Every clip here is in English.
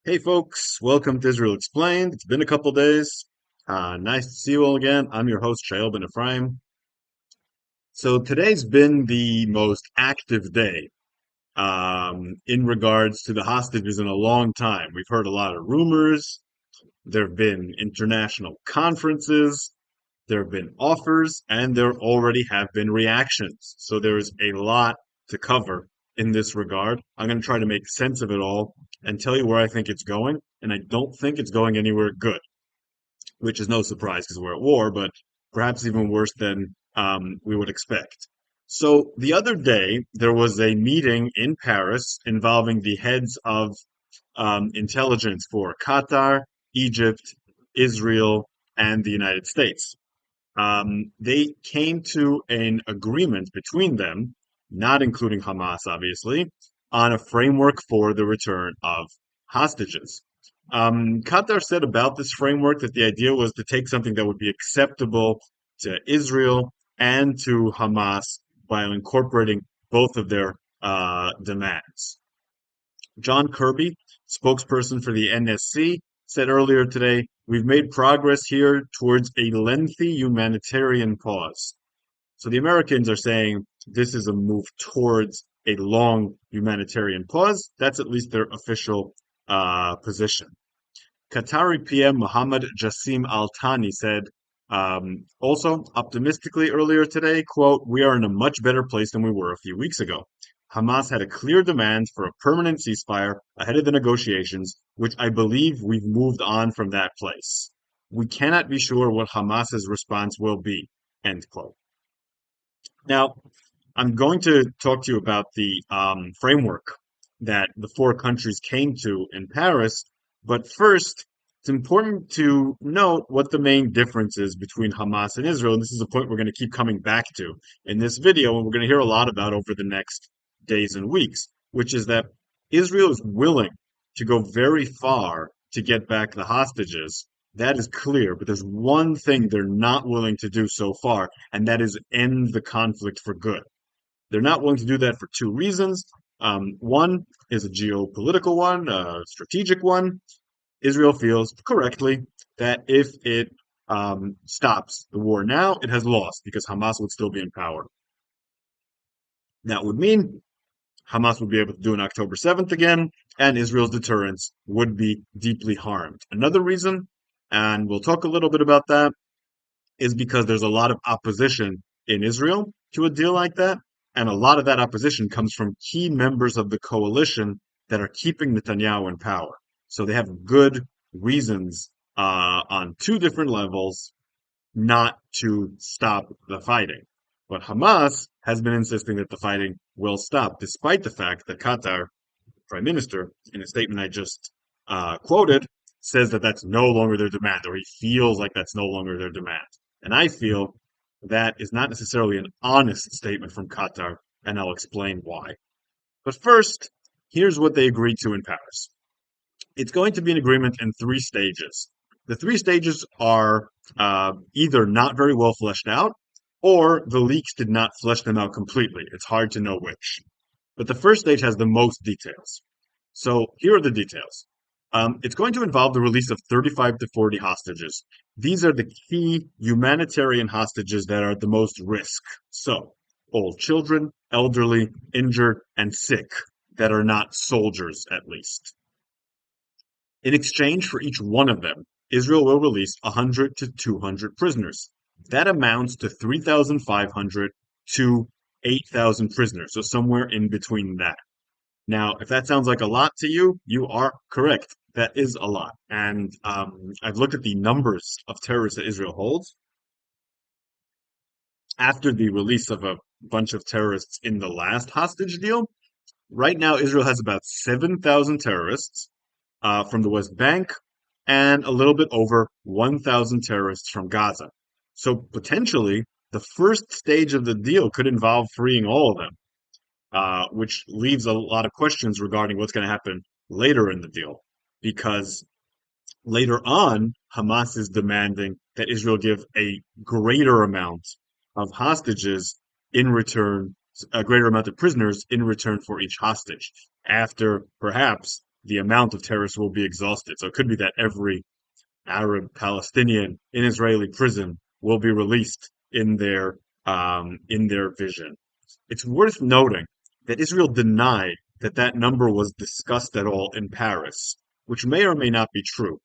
Hey folks, welcome to Israel Explained. It's been a couple days. Nice to see you all again. I'm your host, Shael Ben Ephraim. So today's been the most active day in regards to the hostages in a long time. We've heard a lot of rumors. There have been international conferences. There have been offers, and there already have been reactions. So there's a lot to cover in this regard. I'm going to try to make sense of it all and tell you where I think it's going. And I don't think it's going anywhere good, which is no surprise because we're at war, but perhaps even worse than we would expect. So the other day, there was a meeting in Paris involving the heads of intelligence for Qatar, Egypt, Israel, and the United States. They came to an agreement between them, not including Hamas, obviously, on a framework for the return of hostages. Qatar said about this framework that the idea was to take something that would be acceptable to Israel and to Hamas while incorporating both of their demands. John Kirby, spokesperson for the NSC, said earlier today, "We've made progress here towards a lengthy humanitarian pause." So the Americans are saying this is a move towards a long humanitarian pause. That's at least their official position. Qatari PM Mohammed Jassim Al Thani said, also optimistically earlier today, quote, "We are in a much better place than we were a few weeks ago. Hamas had a clear demand for a permanent ceasefire ahead of the negotiations, which I believe we've moved on from that place. We cannot be sure what Hamas's response will be," end quote. Now, I'm going to talk to you about the framework that the four countries came to in Paris. But first, it's important to note what the main difference is between Hamas and Israel. And this is a point we're going to keep coming back to in this video, and we're going to hear a lot about over the next days and weeks, which is that Israel is willing to go very far to get back the hostages. That is clear, but there's one thing they're not willing to do so far, and that is end the conflict for good. They're not willing to do that for two reasons. One is a geopolitical one, a strategic one. Israel feels correctly that if it stops the war now, it has lost because Hamas would still be in power. That would mean Hamas would be able to do an October 7th again, and Israel's deterrence would be deeply harmed. Another reason, and we'll talk a little bit about that, is because there's a lot of opposition in Israel to a deal like that. And a lot of that opposition comes from key members of the coalition that are keeping Netanyahu in power. So they have good reasons on two different levels not to stop the fighting. But Hamas has been insisting that the fighting will stop, despite the fact that Qatar prime minister, in a statement I just quoted, says that that's no longer their demand, or he feels like that's no longer their demand. And I feel that is not necessarily an honest statement from Qatar, and I'll explain why. But first, here's what they agreed to in Paris. It's going to be an agreement in three stages. The three stages are either not very well fleshed out, or the leaks did not flesh them out completely. It's hard to know which. But the first stage has the most details. So here are the details. It's going to involve the release of 35 to 40 hostages. These are the key humanitarian hostages that are at the most risk. So, old children, elderly, injured, and sick that are not soldiers, at least. In exchange for each one of them, Israel will release 100 to 200 prisoners. That amounts to 3,500 to 8,000 prisoners, so somewhere in between that. Now, if that sounds like a lot to you, you are correct. That is a lot. And I've looked at the numbers of terrorists that Israel holds. After the release of a bunch of terrorists in the last hostage deal, right now Israel has about 7,000 terrorists from the West Bank and a little bit over 1,000 terrorists from Gaza. So potentially, the first stage of the deal could involve freeing all of them. Which leaves a lot of questions regarding what's going to happen later in the deal. Because later on, Hamas is demanding that Israel give a greater amount of hostages in return, a greater amount of prisoners in return for each hostage, after perhaps the amount of terrorists will be exhausted. So it could be that every Arab Palestinian in Israeli prison will be released in their vision. It's worth noting that Israel denied that that number was discussed at all in Paris, which may or may not be true.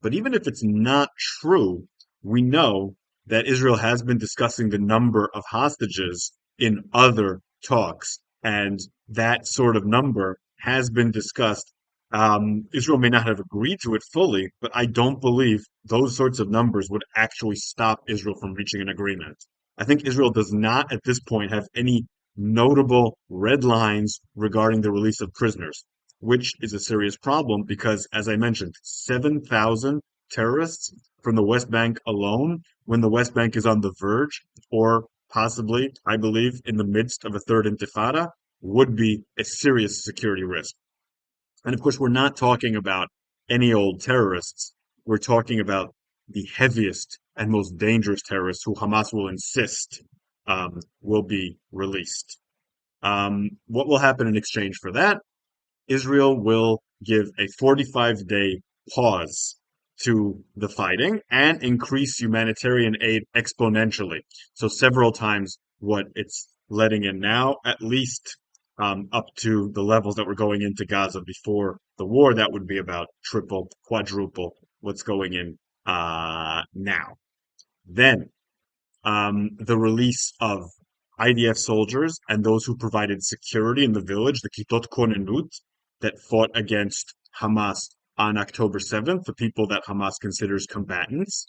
But even if it's not true, we know that Israel has been discussing the number of hostages in other talks, and that sort of number has been discussed. Israel may not have agreed to it fully, but I don't believe those sorts of numbers would actually stop Israel from reaching an agreement. I think Israel does not at this point have any notable red lines regarding the release of prisoners, which is a serious problem because, as I mentioned, 7,000 terrorists from the West Bank alone, when the West Bank is on the verge, or possibly, I believe, in the midst of a third intifada, would be a serious security risk. And of course, we're not talking about any old terrorists. We're talking about the heaviest and most dangerous terrorists who Hamas will insist will be released. What will happen in exchange for that? Israel will give a 45-day pause to the fighting and increase humanitarian aid exponentially. So several times what it's letting in now, at least up to the levels that were going into Gaza before the war, that would be about triple, quadruple what's going in now. Then the release of IDF soldiers and those who provided security in the village, the Kitot Konenut, that fought against Hamas on October 7th, the people that Hamas considers combatants.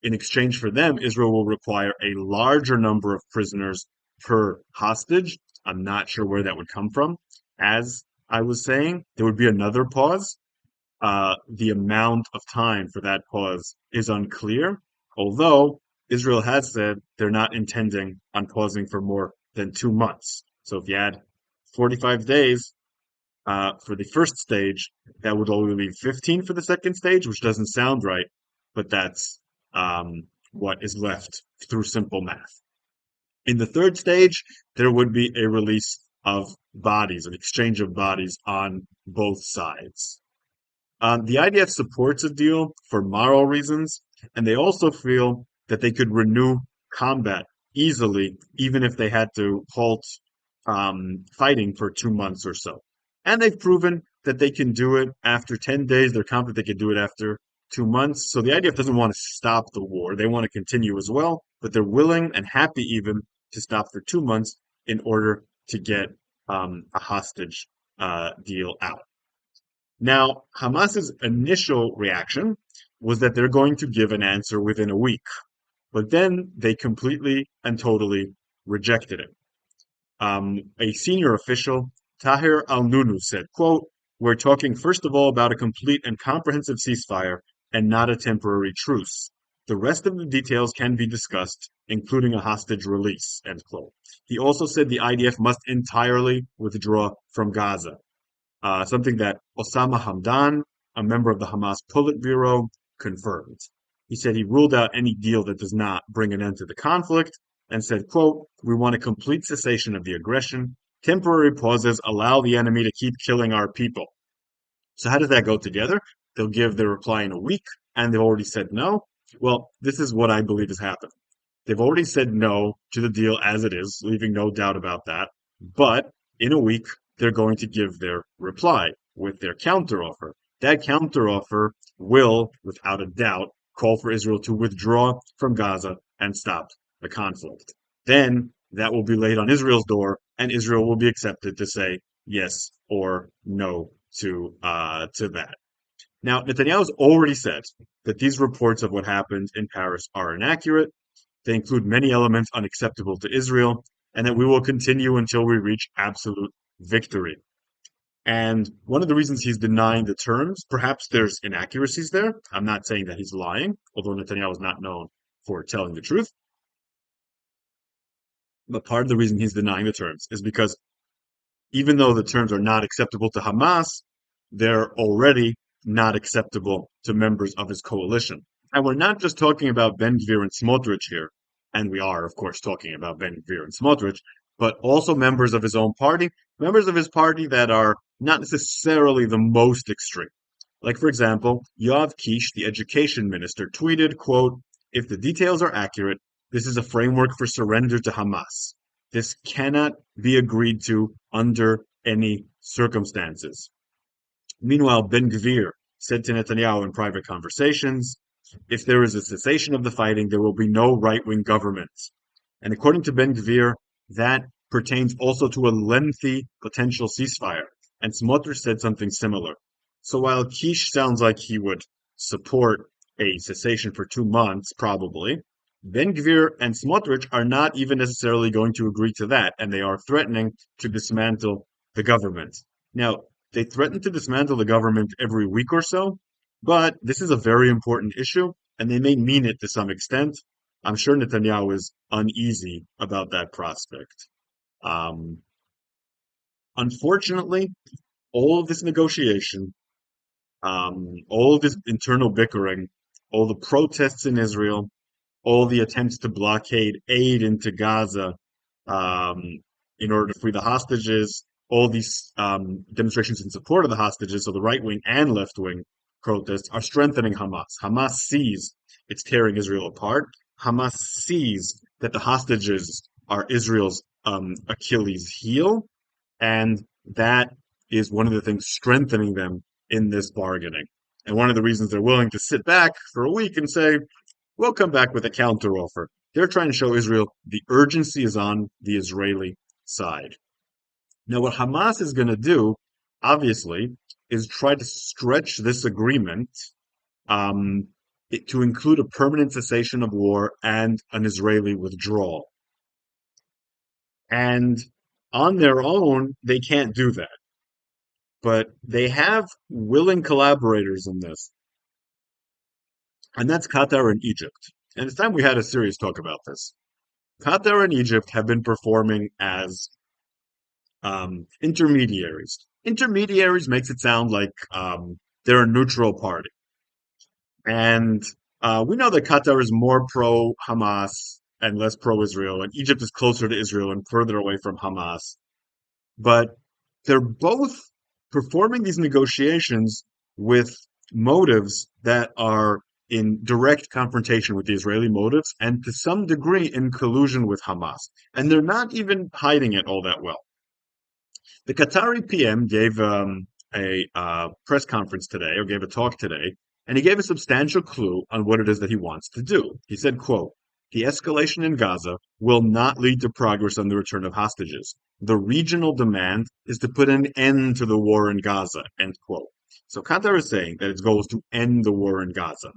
In exchange for them, Israel will require a larger number of prisoners per hostage. I'm not sure where that would come from. As I was saying, there would be another pause. The amount of time for that pause is unclear, although Israel has said they're not intending on pausing for more than 2 months. So if you add 45 days for the first stage, that would only leave 15 for the second stage, which doesn't sound right, but that's what is left through simple math. In the third stage, there would be a release of bodies, an exchange of bodies on both sides. The IDF supports a deal for moral reasons, and they also feel that they could renew combat easily, even if they had to halt fighting for 2 months or so. And they've proven that they can do it after 10 days. They're confident they can do it after 2 months. So the IDF doesn't want to stop the war. They want to continue as well, but they're willing and happy even to stop for 2 months in order to get a hostage deal out. Now, Hamas's initial reaction was that they're going to give an answer within a week, but then they completely and totally rejected it. A senior official, Tahir al-Nunu, said, quote, "We're talking first of all about a complete and comprehensive ceasefire and not a temporary truce. The rest of the details can be discussed, including a hostage release," end quote. He also said the IDF must entirely withdraw from Gaza, something that Osama Hamdan, a member of the Hamas Politburo, confirmed. He said he ruled out any deal that does not bring an end to the conflict and said, quote, "We want a complete cessation of the aggression. Temporary pauses allow the enemy to keep killing our people." So how does that go together? They'll give their reply in a week, and they've already said no. Well, this is what I believe has happened. They've already said no to the deal as it is, leaving no doubt about that. But in a week, they're going to give their reply with their counteroffer. That counteroffer will, without a doubt, call for Israel to withdraw from Gaza and stop the conflict. Then that will be laid on Israel's door, and Israel will be accepted to say yes or no to that. Now, Netanyahu's already said that these reports of what happened in Paris are inaccurate. They include many elements unacceptable to Israel, and that we will continue until we reach absolute victory. And one of the reasons he's denying the terms, perhaps there's inaccuracies there. I'm not saying that he's lying, although Netanyahu is not known for telling the truth. But part of the reason he's denying the terms is because even though the terms are not acceptable to Hamas, they're already not acceptable to members of his coalition. And we're not just talking about Ben Gvir and Smotrich here, and we are, of course, talking about Ben Gvir and Smotrich, but also members of his own party, members of his party that are not necessarily the most extreme. Like, for example, Yoav Kish, the education minister, tweeted, quote, "If the details are accurate, this is a framework for surrender to Hamas. This cannot be agreed to under any circumstances." Meanwhile, Ben Gvir said to Netanyahu in private conversations, "If there is a cessation of the fighting, there will be no right-wing government." And according to Ben Gvir, that pertains also to a lengthy potential ceasefire. And Smotrich said something similar. So while Kish sounds like he would support a cessation for 2 months, probably, Ben Gvir and Smotrich are not even necessarily going to agree to that, and they are threatening to dismantle the government. Now, they threaten to dismantle the government every week or so, but this is a very important issue, and they may mean it to some extent. I'm sure Netanyahu is uneasy about that prospect. Um, Unfortunately, all of this negotiation, all of this internal bickering, all the protests in Israel, all the attempts to blockade aid into Gaza um, in order to free the hostages, all these demonstrations in support of the hostages, so the right wing and left wing protests are strengthening Hamas. Hamas sees it's tearing Israel apart. Hamas sees that the hostages are Israel's Achilles heel, and that is one of the things strengthening them in this bargaining. And one of the reasons they're willing to sit back for a week and say, we'll come back with a counteroffer. They're trying to show Israel the urgency is on the Israeli side. Now, what Hamas is going to do, obviously, is try to stretch this agreement to include a permanent cessation of war and an Israeli withdrawal. And on their own, they can't do that. But they have willing collaborators in this, and that's Qatar and Egypt. And it's time we had a serious talk about this. Qatar and Egypt have been performing as intermediaries. Intermediaries makes it sound like they're a neutral party. And we know that Qatar is more pro-Hamas and less pro-Israel, and Egypt is closer to Israel and further away from Hamas. But they're both performing these negotiations with motives that are in direct confrontation with the Israeli motives and to some degree in collusion with Hamas. And they're not even hiding it all that well. The Qatari PM gave a press conference today, or gave a talk today, and he gave a substantial clue on what it is that he wants to do. He said, quote, "The escalation in Gaza will not lead to progress on the return of hostages. The regional demand is to put an end to the war in Gaza," end quote. So Qatar is saying that its goal is to end the war in Gaza.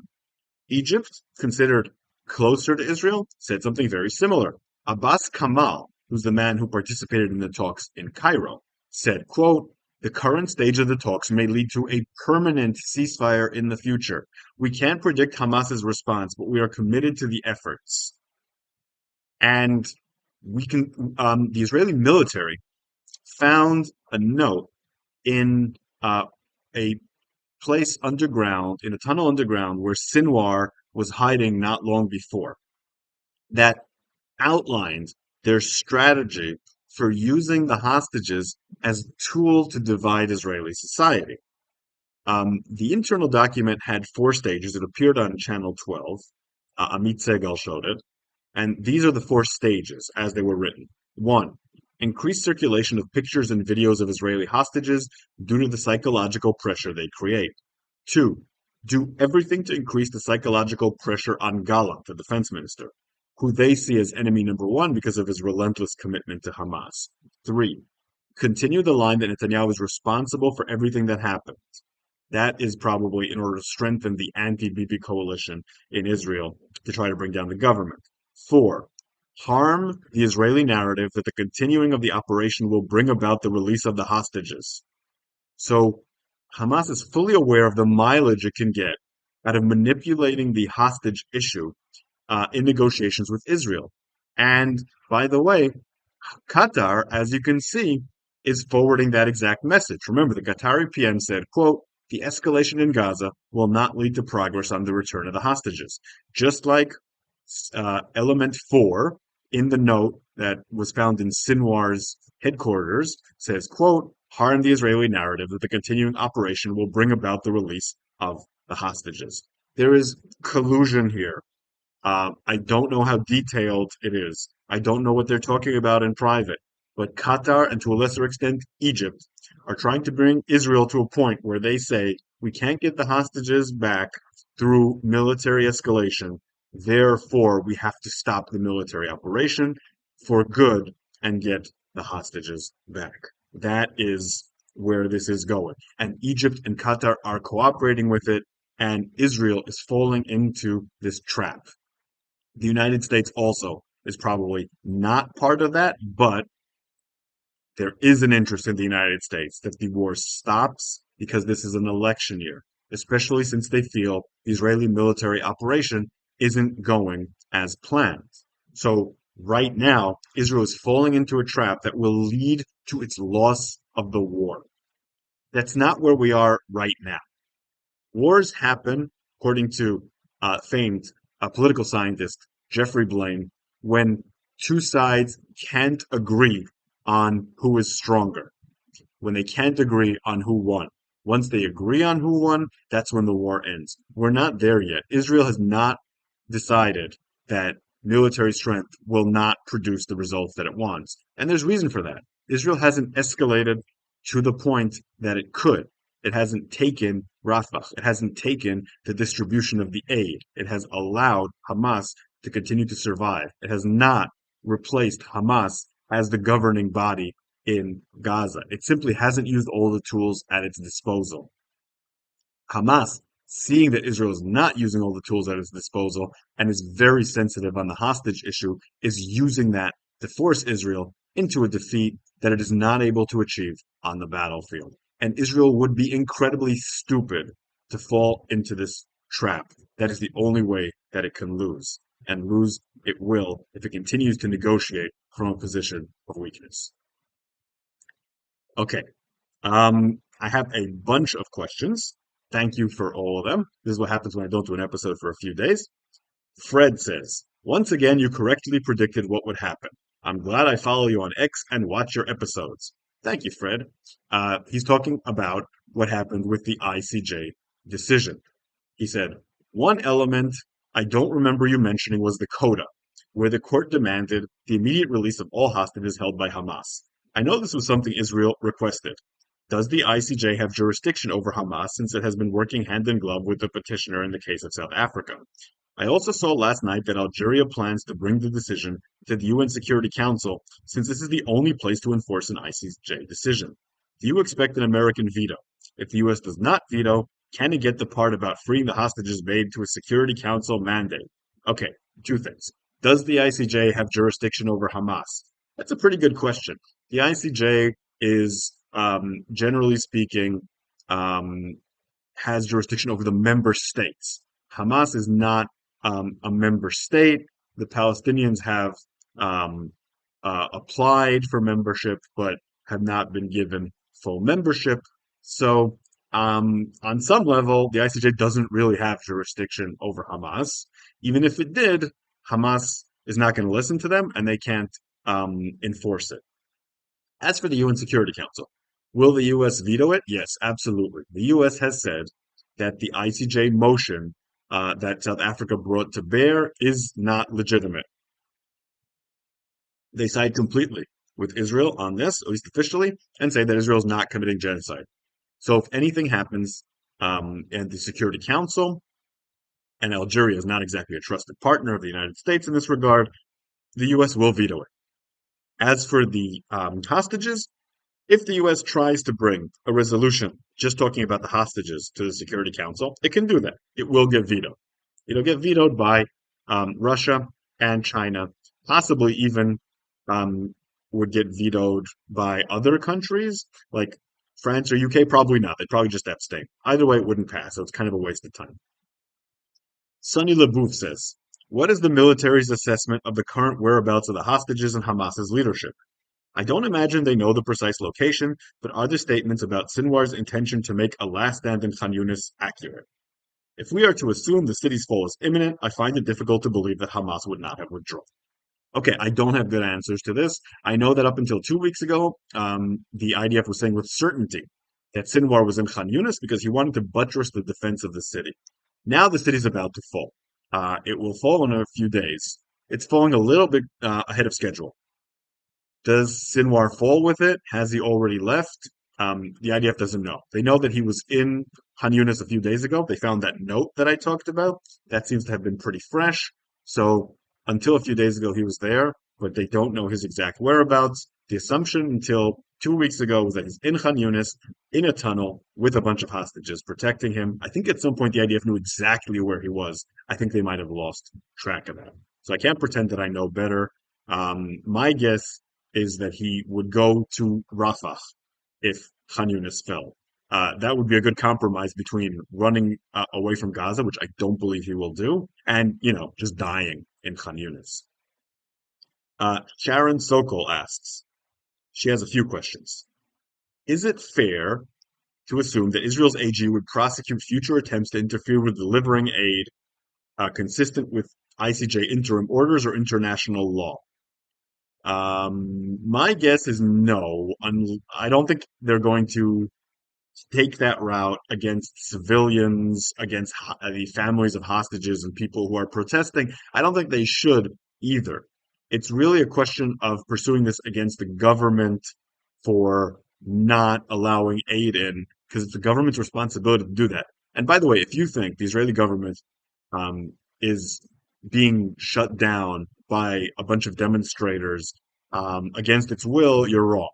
Egypt, considered closer to Israel, said something very similar. Abbas Kamal, who's the man who participated in the talks in Cairo, said, quote, "The current stage of the talks may lead to a permanent ceasefire in the future. We can't predict Hamas's response, but we are committed to the efforts." And the Israeli military found a note in a place underground, in a tunnel underground, where Sinwar was hiding not long before, that outlined their strategy for using the hostages as a tool to divide Israeli society. The internal document had 4 stages. It appeared on Channel 12. Amit Segal showed it. And these are the 4 stages as they were written. 1. Increased circulation of pictures and videos of Israeli hostages due to the psychological pressure they create. 2. Do everything to increase the psychological pressure on Gallant, the defense minister, who they see as enemy number 1 because of his relentless commitment to Hamas. 3. Continue the line that Netanyahu is responsible for everything that happened. That is probably in order to strengthen the anti-Bibi coalition in Israel to try to bring down the government. 4. Harm the Israeli narrative that the continuing of the operation will bring about the release of the hostages. So Hamas is fully aware of the mileage it can get out of manipulating the hostage issue in negotiations with Israel. And by the way, Qatar, as you can see, is forwarding that exact message. Remember, the Qatari PM said, quote, "The escalation in Gaza will not lead to progress on the return of the hostages." Just like element 4 in the note that was found in Sinwar's headquarters says, quote, harm the Israeli narrative that the continuing operation will bring about the release of the hostages. There is collusion here. I don't know how detailed it is. I don't know what they're talking about in private. But Qatar, and to a lesser extent, Egypt, are trying to bring Israel to a point where they say, we can't get the hostages back through military escalation. Therefore, we have to stop the military operation for good and get the hostages back. That is where this is going. And Egypt and Qatar are cooperating with it, and Israel is falling into this trap. The United States also is probably not part of that, but there is an interest in the United States that the war stops because this is an election year, especially since they feel the Israeli military operation isn't going as planned. So right now, Israel is falling into a trap that will lead to its loss of the war. That's not where we are right now. Wars happen, according to famed political scientist Jeffrey Blaine, when two sides can't agree on who is stronger, when they can't agree on who won. Once they agree on who won, that's when the war ends. We're not there yet. Israel has not decided that military strength will not produce the results that it wants. And there's reason for that. Israel hasn't escalated to the point that it could. It hasn't taken Rafah. It hasn't taken the distribution of the aid. It has allowed Hamas to continue to survive. It has not replaced Hamas as the governing body in Gaza. It simply hasn't used all the tools at its disposal. Hamas, seeing that Israel is not using all the tools at its disposal and is very sensitive on the hostage issue, is using that to force Israel into a defeat that it is not able to achieve on the battlefield. And Israel would be incredibly stupid to fall into this trap. That is the only way that it can lose. And lose it will if it continues to negotiate from a position of weakness. Okay. I have a bunch of questions. Thank you for all of them. This is what happens when I don't do an episode for a few days. Fred says, once again, you correctly predicted what would happen. I'm glad I follow you on X and watch your episodes. Thank you, Fred. He's talking about what happened with the ICJ decision. He said, one element I don't remember you mentioning was the quota, where the court demanded the immediate release of all hostages held by Hamas. I know this was something Israel requested. Does the ICJ have jurisdiction over Hamas since it has been working hand in glove with the petitioner in the case of South Africa? I also saw last night that Algeria plans to bring the decision to the UN Security Council since this is the only place to enforce an ICJ decision. Do you expect an American veto? If the US does not veto, can it get the part about freeing the hostages made to a Security Council mandate? Okay, two things. Does the ICJ have jurisdiction over Hamas? That's a pretty good question. The ICJ is, generally speaking, has jurisdiction over the member states. Hamas is not a member state. The Palestinians have applied for membership, but have not been given full membership. So, on some level, the ICJ doesn't really have jurisdiction over Hamas. Even if it did, Hamas is not going to listen to them, and they can't enforce it. As for the UN Security Council, will the US veto it? Yes, absolutely. The US has said that the ICJ motion that South Africa brought to bear is not legitimate. They side completely with Israel on this, at least officially, and say that Israel is not committing genocide. So if anything happens in the Security Council, and Algeria is not exactly a trusted partner of the United States in this regard, the US will veto it. As for the hostages, if the US tries to bring a resolution just talking about the hostages to the Security Council, it can do that. It will get vetoed. It'll get vetoed by Russia and China, possibly even would get vetoed by other countries like France or UK. Probably not. They'd probably just abstain. Either way, it wouldn't pass, so it's kind of a waste of time. Sonny LeBouf says, what is the military's assessment of the current whereabouts of the hostages and Hamas's leadership? I don't imagine they know the precise location, but are the statements about Sinwar's intention to make a last stand in Khan Yunis accurate? If we are to assume the city's fall is imminent, I find it difficult to believe that Hamas would not have withdrawn. Okay, I don't have good answers to this. I know that up until 2 weeks ago, the IDF was saying with certainty that Sinwar was in Khan Yunis because he wanted to buttress the defense of the city. Now the city's about to fall. It will fall in a few days. It's falling a little bit ahead of schedule. Does Sinwar fall with it? Has he already left? The IDF doesn't know. They know that he was in Han Yunis a few days ago. They found that note that I talked about. That seems to have been pretty fresh. So until a few days ago, he was there, but they don't know his exact whereabouts. The assumption until 2 weeks ago was that he's in Han Yunis, in a tunnel, with a bunch of hostages protecting him. I think at some point the IDF knew exactly where he was. I think they might have lost track of that. So I can't pretend that I know better. My guess is that he would go to Rafah if Khan Yunis fell. That would be a good compromise between running away from Gaza, which I don't believe he will do, and just dying in Khan Yunis. Sharon Sokol asks. She has a few questions. Is it fair to assume that Israel's AG would prosecute future attempts to interfere with delivering aid consistent with ICJ interim orders or international law? My guess is no. I don't think they're going to take that route against civilians, against the families of hostages and people who are protesting. I don't think they should either. It's really a question of pursuing this against the government for not allowing aid in, because it's the government's responsibility to do that. And by the way, if you think the Israeli government is being shut down by a bunch of demonstrators against its will, you're wrong.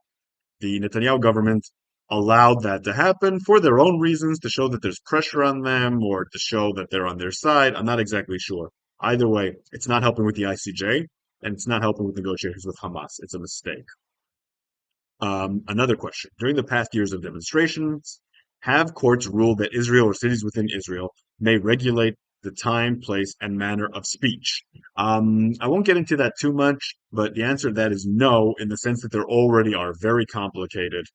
The Netanyahu government allowed that to happen for their own reasons, to show that there's pressure on them or to show that they're on their side. I'm not exactly sure. Either way, it's not helping with the ICJ and it's not helping with negotiations with Hamas. It's a mistake. Another question. During the past years of demonstrations, have courts ruled that Israel or cities within Israel may regulate the time, place, and manner of speech? I won't get into that too much, but the answer to that is no, in the sense that there already are very complicated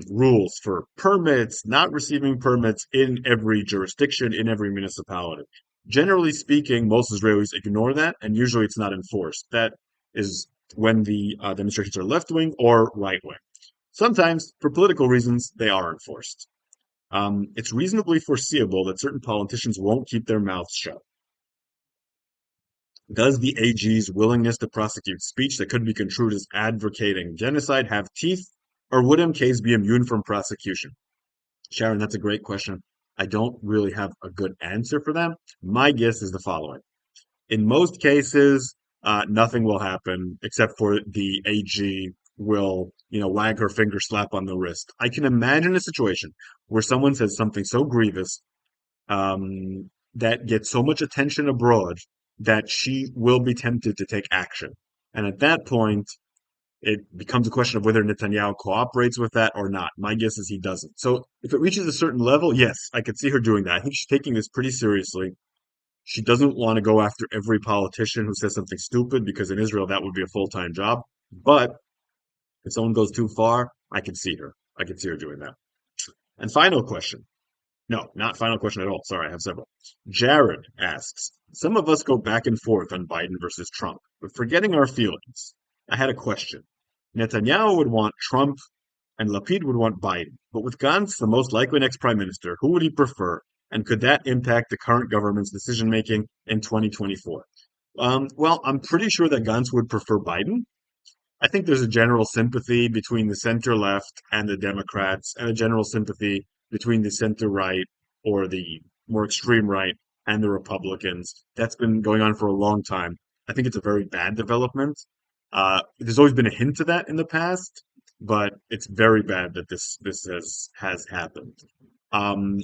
rules for permits, not receiving permits in every jurisdiction, in every municipality. Generally speaking, most Israelis ignore that, and usually it's not enforced. That is when the demonstrations are left wing or right wing. Sometimes, for political reasons, they are enforced. It's reasonably foreseeable that certain politicians won't keep their mouths shut. Does the AG's willingness to prosecute speech that could be construed as advocating genocide have teeth, or would MKs be immune from prosecution? Sharon, that's a great question. I don't really have a good answer for that. My guess is the following. In most cases, nothing will happen except for the AG will, wag her finger, slap on the wrist. I can imagine a situation where someone says something so grievous that gets so much attention abroad that she will be tempted to take action. And at that point, it becomes a question of whether Netanyahu cooperates with that or not. My guess is he doesn't. So if it reaches a certain level, yes, I could see her doing that. I think she's taking this pretty seriously. She doesn't want to go after every politician who says something stupid because in Israel that would be a full-time job. But if someone goes too far, I can see her. I can see her doing that. And final question. No, not final question at all. Sorry, I have several. Jared asks, some of us go back and forth on Biden versus Trump, but forgetting our feelings, I had a question. Netanyahu would want Trump and Lapid would want Biden, but with Gantz, the most likely next prime minister, who would he prefer? And could that impact the current government's decision making in 2024? Well, I'm pretty sure that Gantz would prefer Biden. I think there's a general sympathy between the center left and the Democrats, and a general sympathy between the center right or the more extreme right and the Republicans. That's been going on for a long time. I think it's a very bad development. There's always been a hint of that in the past, but it's very bad that this has happened.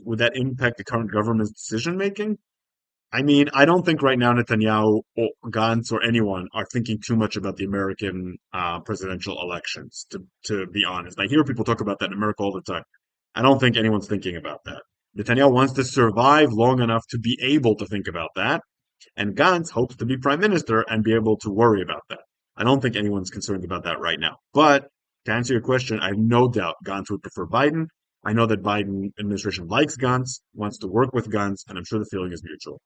Would that impact the current government's decision making? I mean, I don't think right now Netanyahu or Gantz or anyone are thinking too much about the American presidential elections, to be honest. I hear people talk about that in America all the time. I don't think anyone's thinking about that. Netanyahu wants to survive long enough to be able to think about that, and Gantz hopes to be prime minister and be able to worry about that. I don't think anyone's concerned about that right now. But to answer your question, I have no doubt Gantz would prefer Biden. I know that Biden administration likes Gantz, wants to work with Gantz, and I'm sure the feeling is mutual.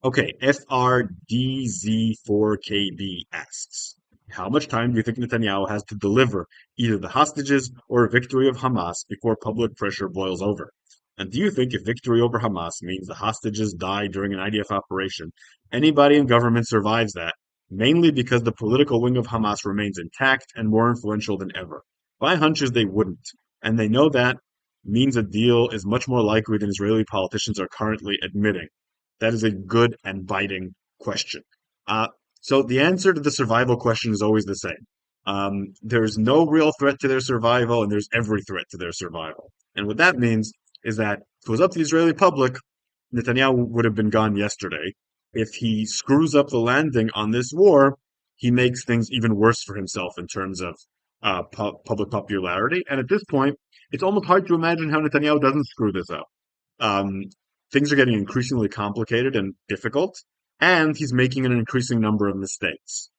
Okay, FRDZ4KB asks, how much time do you think Netanyahu has to deliver either the hostages or a victory of Hamas before public pressure boils over? And do you think if victory over Hamas means the hostages die during an IDF operation, anybody in government survives that, mainly because the political wing of Hamas remains intact and more influential than ever? My hunch is they wouldn't, and they know that means a deal is much more likely than Israeli politicians are currently admitting. That is a good and biting question. Uh, so the answer to the survival question is always the same. There's no real threat to their survival, and there's every threat to their survival. And what that means is that if it was up to the Israeli public, Netanyahu would have been gone yesterday. If he screws up the landing on this war, he makes things even worse for himself in terms of public popularity. And at this point, it's almost hard to imagine how Netanyahu doesn't screw this up. Um, Things are getting increasingly complicated and difficult, and he's making an increasing number of mistakes.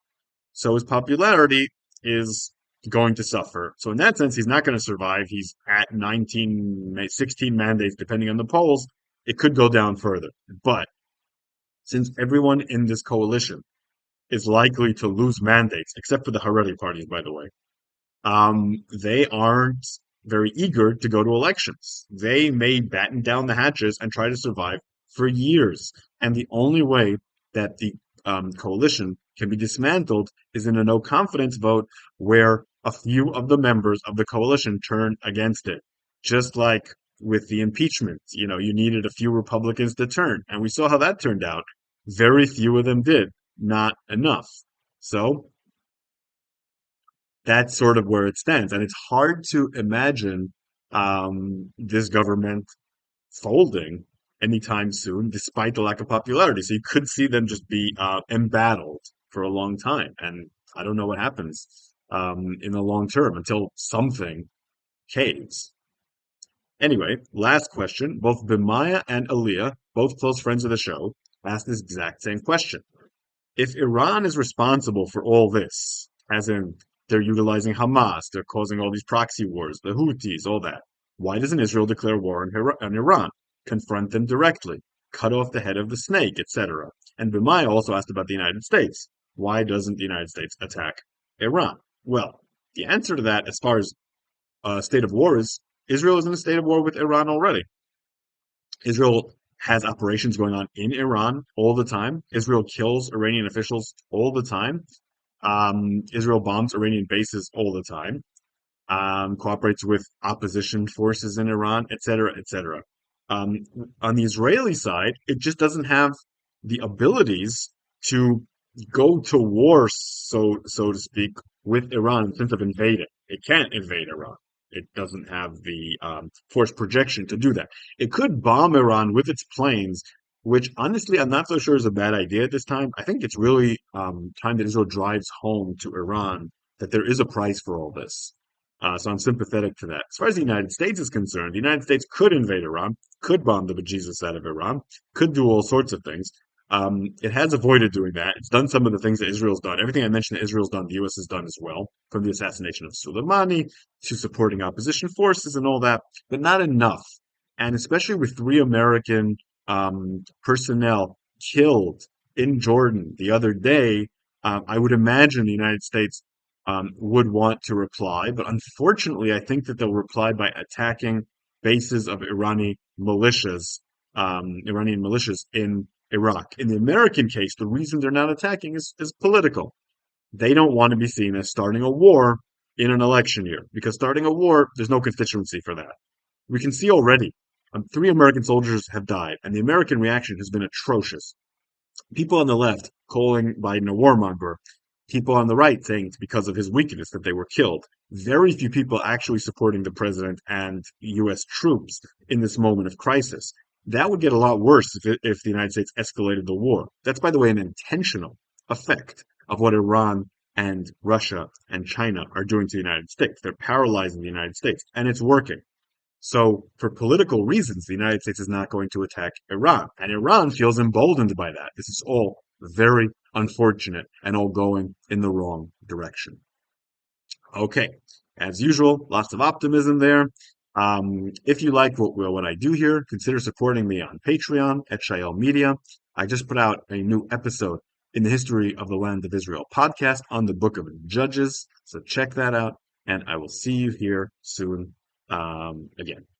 So his popularity is going to suffer. So in that sense, he's not going to survive. He's at 19, 16 mandates, depending on the polls. It could go down further. But since everyone in this coalition is likely to lose mandates, except for the Haredi parties, by the way, they aren't very eager to go to elections. They may batten down the hatches and try to survive for years. And the only way that the coalition can be dismantled is in a no confidence vote where a few of the members of the coalition turn against it. Just like with the impeachment, you needed a few Republicans to turn. And we saw how that turned out. Very few of them did, not enough. So that's sort of where it stands. And it's hard to imagine this government folding anytime soon, despite the lack of popularity. So you could see them just be embattled for a long time. And I don't know what happens in the long term until something caves. Anyway, last question. Both Bimaya and Aliyah, both close friends of the show, asked this exact same question. If Iran is responsible for all this, as in they're utilizing Hamas, they're causing all these proxy wars, the Houthis, all that, why doesn't Israel declare war on Iran, confront them directly, cut off the head of the snake, etc.? And Bimaya also asked about the United States. Why doesn't the United States attack Iran? Well, the answer to that, as far as state of war is, Israel is in a state of war with Iran already. Israel has operations going on in Iran all the time. Israel kills Iranian officials all the time. Israel bombs Iranian bases all the time. Cooperates with opposition forces in Iran, etc., etc. Um, on the Israeli side, it just doesn't have the abilities to go to war, so to speak, with Iran in the sense of invade it. It can't invade Iran. It doesn't have the force projection to do that. It could bomb Iran with its planes, which honestly I'm not so sure is a bad idea at this time. I think it's really time that Israel drives home to Iran that there is a price for all this. So I'm sympathetic to that. As far as the United States is concerned, the United States could invade Iran, could bomb the bejesus out of Iran, could do all sorts of things. It has avoided doing that. It's done some of the things that Israel's done. Everything I mentioned that Israel's done, the U.S. has done as well, from the assassination of Soleimani to supporting opposition forces and all that, but not enough. And especially with three American personnel killed in Jordan the other day, I would imagine the United States would want to reply. But unfortunately, I think that they'll reply by attacking bases of Iranian militias in Iraq. In the American case, the reason they're not attacking is political. They don't want to be seen as starting a war in an election year because starting a war, there's no constituency for that. We can see already three American soldiers have died, and the American reaction has been atrocious. People on the left calling Biden a warmonger, people on the right saying it's because of his weakness that they were killed. Very few people actually supporting the president and U.S. troops in this moment of crisis. That would get a lot worse if the United States escalated the war. That's, by the way, an intentional effect of what Iran and Russia and China are doing to the United States. They're paralyzing the United States, and it's working. So, for political reasons, the United States is not going to attack Iran. And Iran feels emboldened by that. This is all very unfortunate and all going in the wrong direction. Okay, as usual, lots of optimism there. If you like what I do here, consider supporting me on Patreon at Shael Media. I just put out a new episode in the History of the Land of Israel podcast on the Book of Judges. So check that out, and I will see you here soon again.